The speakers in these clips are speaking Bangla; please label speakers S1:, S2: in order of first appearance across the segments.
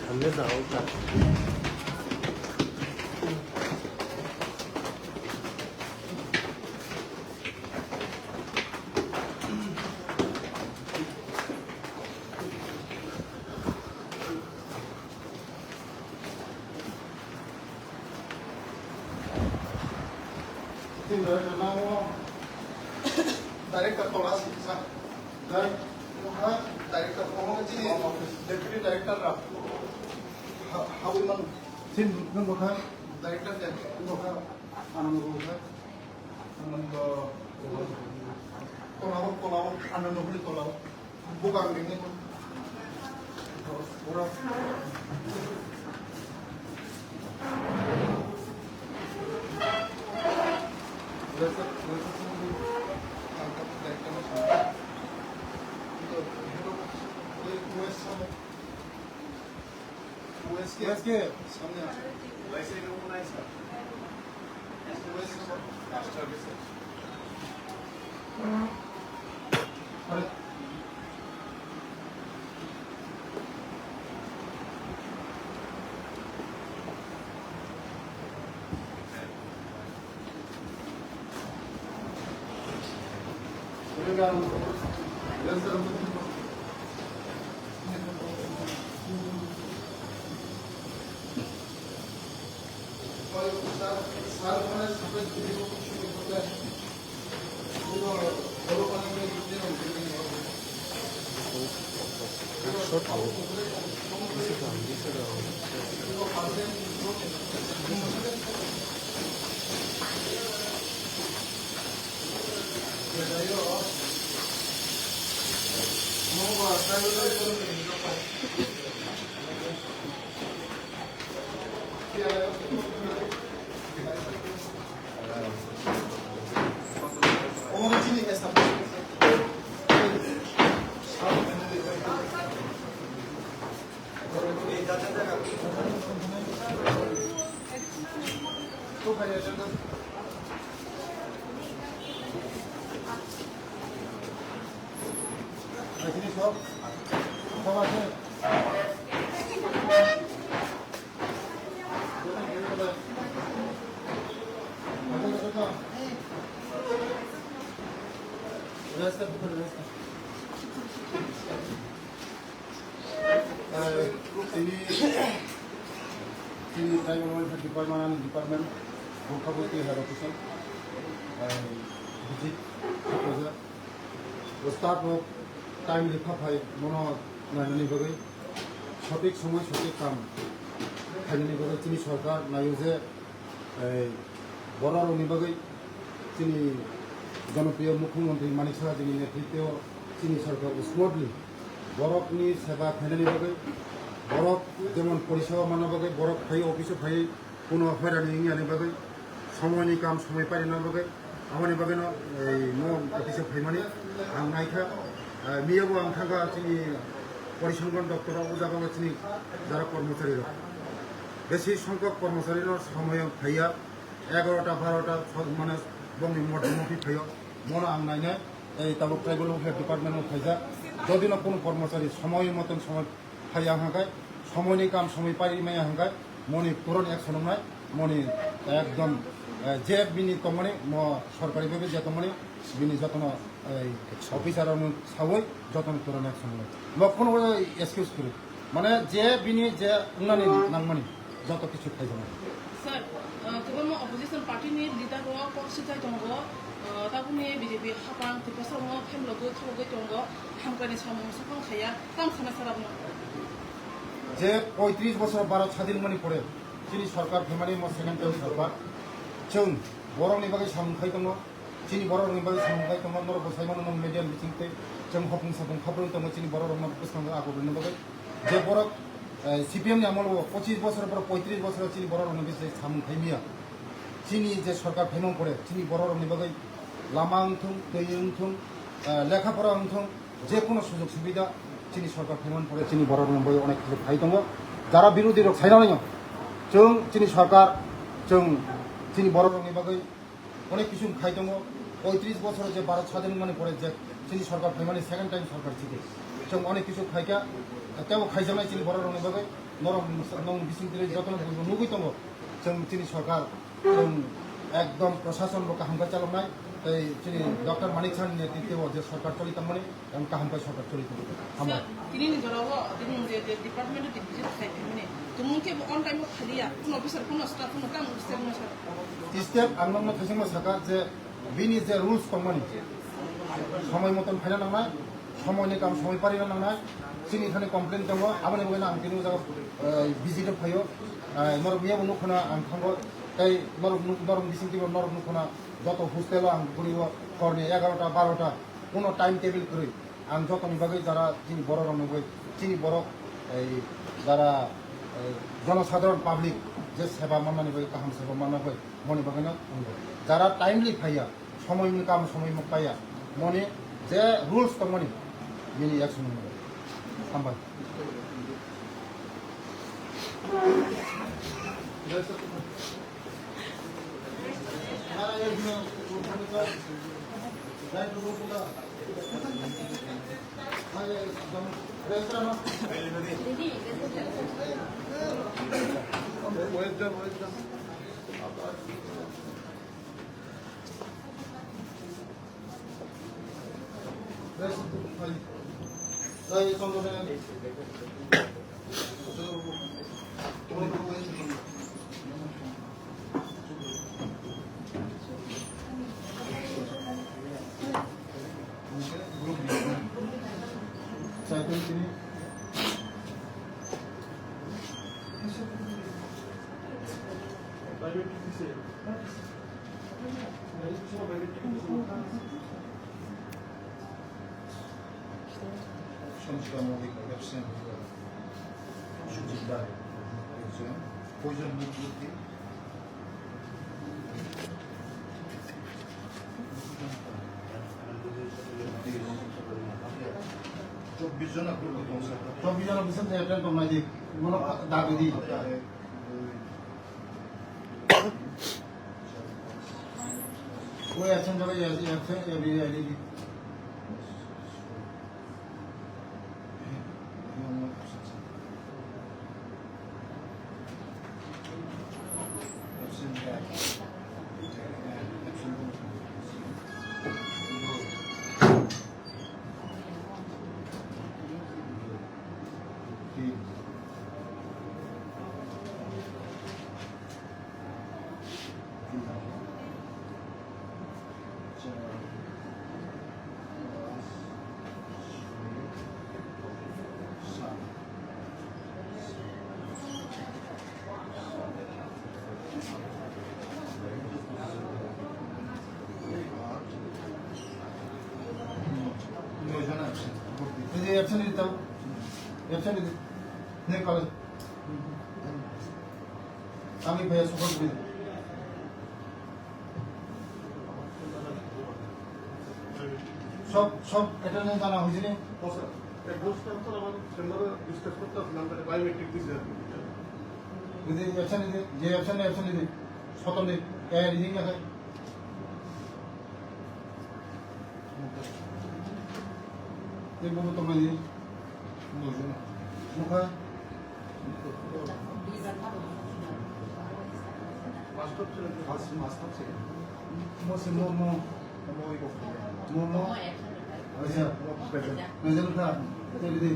S1: সামনে যাও
S2: Director Tolas, Director Deputy Director Hawiman, Director Anand Bukan ini USK सामने वैसे ही लोगों ने इसका USK मास्टर भी से अरे Department Bukhabuti head officer visit proposal start of time লেখা ভাই মনো নাইনি বগে সঠিক সময় সঠিক কাম খাইনি বগে তিনি সরকার নাইও যে বড় নিবগে তিনি জনপ্রিয় মুখ্যমন্ত্রী মানিক সাহা যিনি নেতৃত্বে তিনি সরকার স্মুথলি বরফনি সেবা খাইনি বগে বরফ যেমন পরিষেবা মানবগে বরফ খাই অফিসে খাই কোনো হয়রানি আনি বাকি সময়নি কাম সময় পারি না বাকি আমার বাকি এই অফিসে ফাইমানি आं नायखा मियाबो आं थांगा चिनि परिसंघन दप्तराव उजाबांगा चिनि जारा कर्मचारी बेसि संख्यक कर्मचारी समय फाइया 11टा 12टा माने बंनि मठमुखी फाइयो मन आं नायनो এই তাবুক ট্রাইবেল ওয়েলফেয়ার ডিপার্টমেন্টও ফাইজা যদি না কোনো কর্মচারী সময় মতন সময় ফাইয়া হাঙ্গায় সময়নি কাম সময় পারি মাইয়া হাঙ্গায় মনি তুরন অ্যাকশন নাই মনি একদম যে বিনি তমনি সরকারিভাবে যে তমনি বিনি যতন অফিসার সাবই যতন তুরন অ্যাকশন নাই কোনো এক্সকিউজ করি মানে যে বিনি যে উন্নয়ন নাংমানি যত কিছু খাইজ
S3: Sir, kebanyakan opposition party ni leader ko sitai tonggo, tapi ni BJP hapang tipe sama hem logo tonggo, hampir ni sama musafang kaya, tang sana sarap no.
S2: যে ৩৫ বছর ভারত স্বাধীন মনে পড়ে চিনি সরকার ফেমানি সেকেন্ড টাইম সরকার जों बर'नि बागै सामखाय दङ चिनि बर'नि बागै सामखाय दङ नर बसायमान नम मेडियान बिथिंते जों हफुं साफुं खाब्रं दङ चिनि बर' रंना गोसखांनो आगरनि बागै जे बर' সিপিএম আমল 25 বছর পর 35 বছর চিনি বড় রংনি বিষয়ে সামখাय মিয়া চিনি যে সরকার ফেমন পড়ে চিনি বড় রংনি বাগै লাमा अंथों दै अंथों लेखापড়া अंथों যে কোনো সুযোগ সুবিধা চিনি সরকার ফেমন পড়ে চিনি বড় রংনি বাগै অনেক কিছু খাই दङ যারা বিরোধী রক সাইনাनै जों চিনি সরকার जों চিনি বড় রংনি বাগै অনেক কিছু খাই दङ 35 বছর যে ভারত স্বাধীন মানে পড়ে যে চিনি সরকার ফেমানি সেকেন্ড টাইম সরকার ছিল जों অনেক কিছু খাইকা তেও খাইজানাय চিনি বড় রংनि बागै नरम नং बिसिंतिरे যতन नुगै दङ जों चिनि सरकार जों एकदम प्रशासन काहामखाय चालनाय चिनि डॉक्टर मानिक साहनि नेतृत्व जे सरकार चलितामनि काहामखाय सरकार चलित
S3: Sir, kini ni jarawa, kini ni department di visit saya ni. Tumungke on time khalia, pun officer pun staff pun kam step mo sir.
S2: Step आंगन थाइजों साका जे बिनि जे रुल्स दंमोन समय मतन फायना नांनाय समयनि काम समय पारिना नांनाय चिनि थाने कमप्लेन दङ आबानि बगैना आं बिनि जागा भिजिट फैयो नर बिया नुखना आं थांगो তাই নরম বিসিং টিম নরম নুখনা যত হোস্টেল আং ঘুরিব হরনি 11টা 12টা কোনো টাইম টেবিল করে আং যতনি বাগৈ যারা চিনি বড় রংনি চিনি বড় এই যারা জনসাধারণ পাবলিক যে সেবা মাননানি বাগৈ কাহাম সেবা মাননা হয় মনে বাগৈনা যারা টাইমলি ফাইয়া সময়नि কাম समय পাইয়া মনে যে রুলস দंमोन बिनि एक्शन हामबाय Vision bisa saya kan pemain mana dah di. Kue action jaga ya action ya beri ada di. Option itu tahu, option itu, ni kalau kami bayar support beri. সব এটা নিয়ে জানা হয়েছে নি যদি অপশন দিতে যে অপশন দিতে স্বতন্ত্র কে রিডিং আছে এই বলবো তোমরা দিন মুখা মাস্টার মোমো अच्छा नजर उठा चलिए दी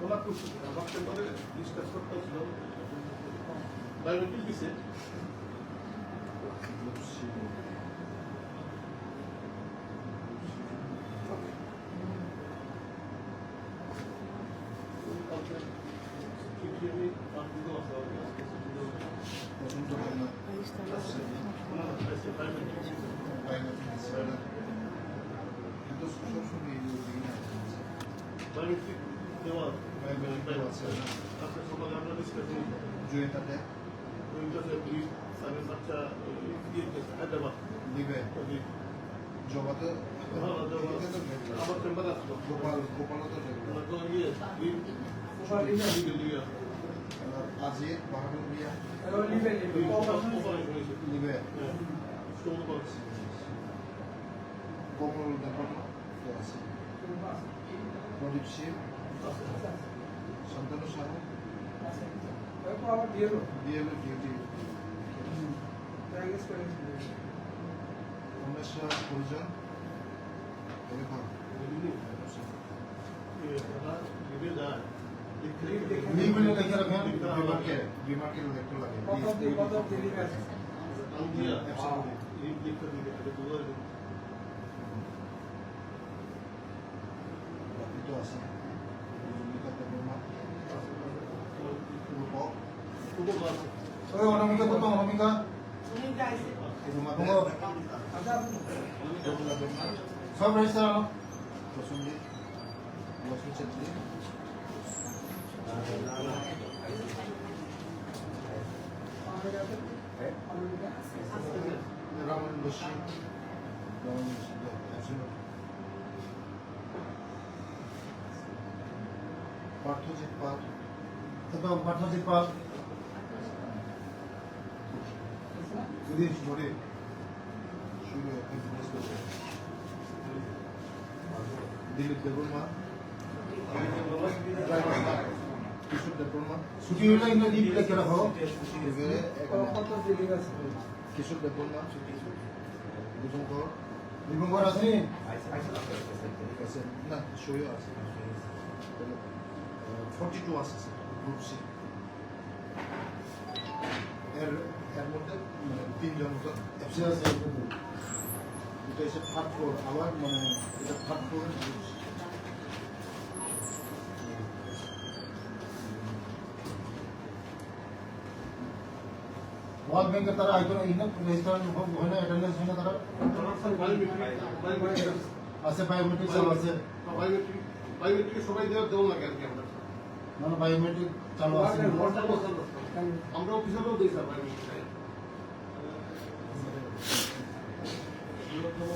S4: তোলা করছি আমার চেম্বারে ডিসকাস করতে ছিল বায়োমেট্রিক দিছে বায়োমেট্রিক দেওয়া আপনার সকালে আমরা ডিসকাস করি
S2: জুয়েটাতে
S4: বাচ্চা হায়দ্রাবাদ
S2: দিবে জবাতে
S4: আমার চেম্বার আসলো
S2: গোপালও তো আজিয়ে বাহাদুর বিয়া নিবে কমল দেখানো আছে প্রদীপ শিব শান্তনু সাহু বিএলও ডিউটি উমেশ্বর পরিজন এরকম বিমাকে দেখতে লাগে itu asal kata rumah rumah oh orang Mika potong orang Mika rumah tunggu सब register apa Rosuli Rosuli Chetri Raman Lucy absolutely Parthajit পাল এবং পার্থজিৎ পাল সুদীপ ধরে শুরু দিলীপ দেববর্মা কিশোর দেববর্মা ছুটি হলে ইংরেজি লিখে রাখো কিশোর দেববর্মা দীপঙ্কর দীপঙ্কর আছে না সইও আছে 42 আছে গ্রুপ সি এর মধ্যে মানে তিনজন মতো এফসি আছে এটা এসে থার্ড ফ্লোর আবার মানে এটা থার্ড ফ্লোরের গ্রুপ সি ওয়ার্ল্ড ব্যাংকের তারা আইকন রেজিস্টার হয় না অ্যাটেন্ডেন্স হয় না তারা আছে বায়োমেট্রিক চালু আছে বায়োমেট্রিক সবাই দেওয়া লাগে আর কি আমরা না বায়োমেট্রিক চালু আছে আমরা অফিসেও দিই স্যার বায়োমেট্রিক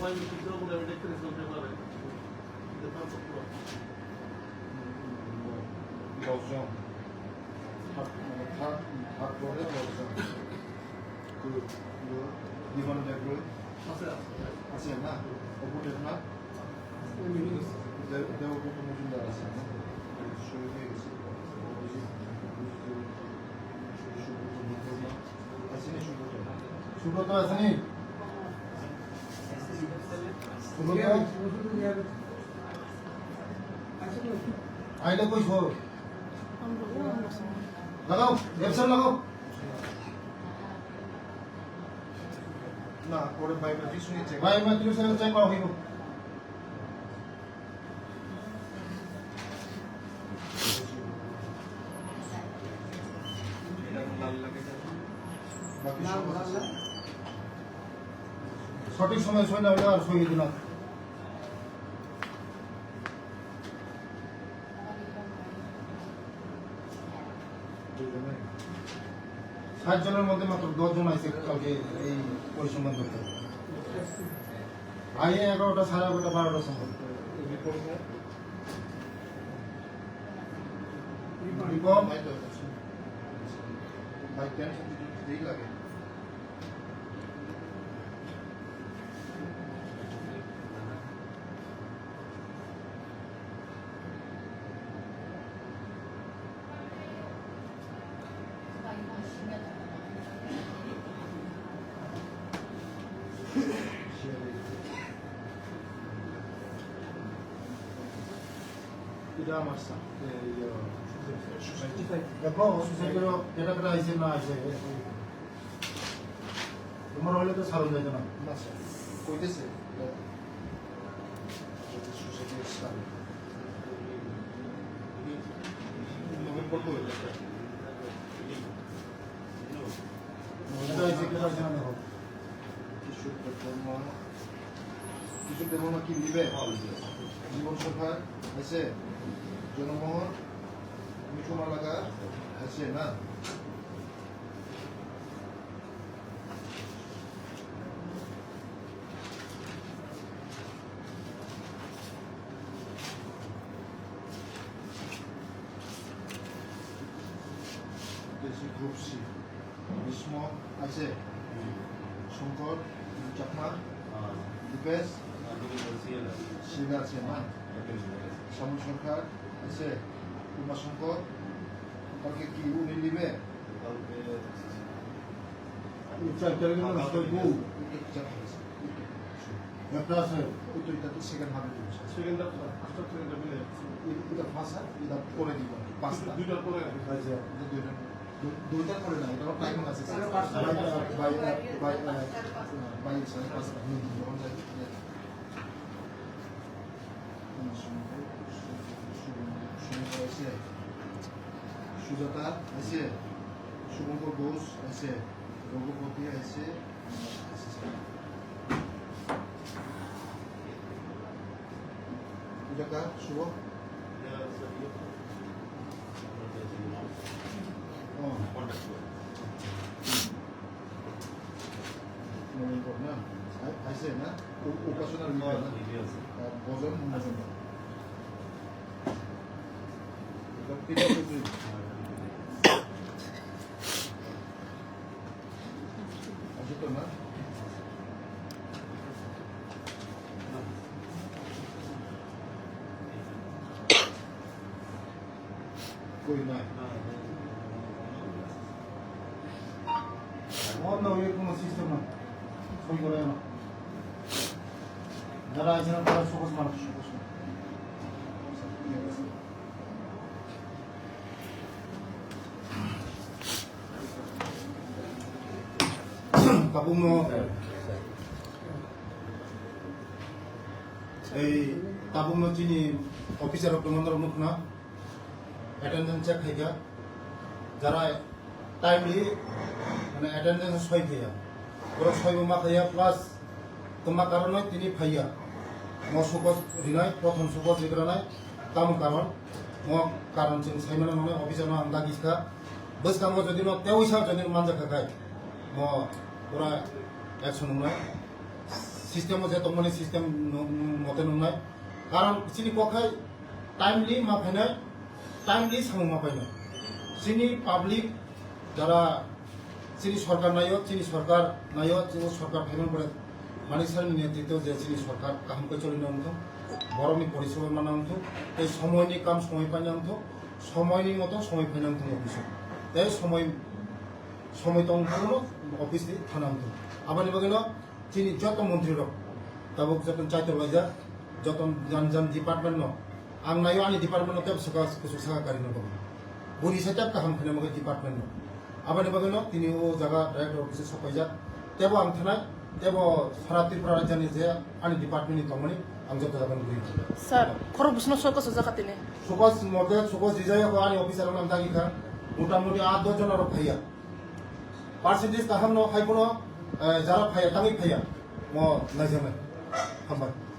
S2: বায়োমেট্রিক দেওয়া বলে আমি দেখতে দিয়েছিলাম পেপারে দেখলাম সব পুরো দশজন থার্ড ফ্লোরে দশজন জীবন দেখলো আছে না ওপরে না দেবগুপ্ত মজুমদার আছে না শুরু হয়ে গেছে সুব্রত আছে নি আইলে কই সর লাগাও এপসন লাগাও না পরে বায়োমেট্রিক শুনে চেক বায়োমেট্রিক শুনে চেক করা হইব সঠিক সময় সই না হলে আর সই দিন 60 জনের মধ্যে মাত্র 10 জন আছে কালকে এই পরিসংখ্যান করতে আগে 11টা 11:30 12টার সময় রিপোর্ট ভাই কেন দেই লাগে
S4: এটা আমার স্যার
S2: দেখো সোসাইটির এটা কেটা আইছে না আইছে তোমার হলে তো সারণ যাইতো না
S4: না স্যার কইতেছে সোসাইটির স্যার নভেম্বর তো হইল
S2: এটা আইছে কেটা আইছে না দেখো
S4: কিশোর দেববর্মা কি নিবে জীবন সরকার আছে জনমোহন মিঠু মালাকা আছে না গ্রুপ সি ভীষ্ম আছে শঙ্কর চাকমা দীপেশ শিলা আছে না শ্যামল সরকার আছে উমাশঙ্কর কালকে কি উনি নিবে
S2: একটা আছে
S4: এটা তো সেকেন্ড হাফে দিচ্ছে
S1: সেকেন্ডটা ফার্স্টটা সেকেন্ডটা মিলে
S4: এটা ফার্স্ট হাফ এটা পরে দিব পাঁচটা
S1: দুইটার পরে
S2: আইছে
S4: দুইটা করে না এটা টাইম আছে বাই স্যার পাঁচটা যখন যাই সুজাতা আছে শুভঙ্কর ঘোষ আছে রঘুপতি আছে সুজাতা শুভ নভেম্বর না আছে না উপাসনার ভজন নভেম্বর তো না কই নাই
S2: অন্য এর কোনো সিস্টেম না সই করে না যারা আইছে না তারা সহজ মানুষ কাপুম এই কাপুম চিনি অফিসার অফ মুখ না অ্যাটেন্ডেন্স চেক খাইকা যারা টাইমলি মানে অ্যাটেন্ডেন্স সই খাইয়া ওরা সই বোমা খাইয়া প্লাস তোমার কারণে তিনি ফাইয়া म सुकस रिनाय प्रथम सुकस रिग्रानाय ताम कारण जों साइमान माने अफिसार आं दागिसखा बस काम जदि न तेवैसा जदि मानजाखाखाय म पुरा एक्शन नुनाय सिस्टेम जे तमनि सिस्टेम मते नुनाय कारण सिनि पखाय टाइमली मा फाइनाय टाइमली सामु मा फाइनाय सिनि पाब्लिक যারা চিনি সরকার নাইও চিনি সরকার নাইও চিনি সরকার ফাইনাল করে মানিক স্যারের নেতৃত্বে যে চিনি সরকার কামকে চলিয়ে আনতো বড়নি পরিষেবা মানে আনতো এই সময়নি কাম সময় পাই আনতো সময়নি মতো সময় পাই আনতো অফিসে এই সময় তো অফিস থানা আনতো আবার এবার চিনি যত মন্ত্রী রক তাবক যতন চাইতে বাজার যতন জান জান ডিপার্টমেন্ট ন आं नायो आंनि डिपार्टमेंट तेब सका कुसुक सागारि न दं बुनि सेटअप काहाम खने मगे डिपार्टमेंट न आबानि बगैनो तिनि ओ जागा डाइरेक्टर ऑफिस सफाइजा तेबो आं थानाय तेबो सारा त्रिपुरा राज्यनि जे आंनि डिपार्टमेंटनि तमनि आं जत जागोन बुरि
S3: सर खर बुसनो सकस जाखातिने
S2: सकस मगे सकस जिजाय को आंनि ऑफिसर नाम दागिखा मोटामुटी 8-10 जन आरो फाइया पार्सेंटेज काहाम न हाइबनो जारा फाइया ताङै फाइया म नायजानाय हामबाय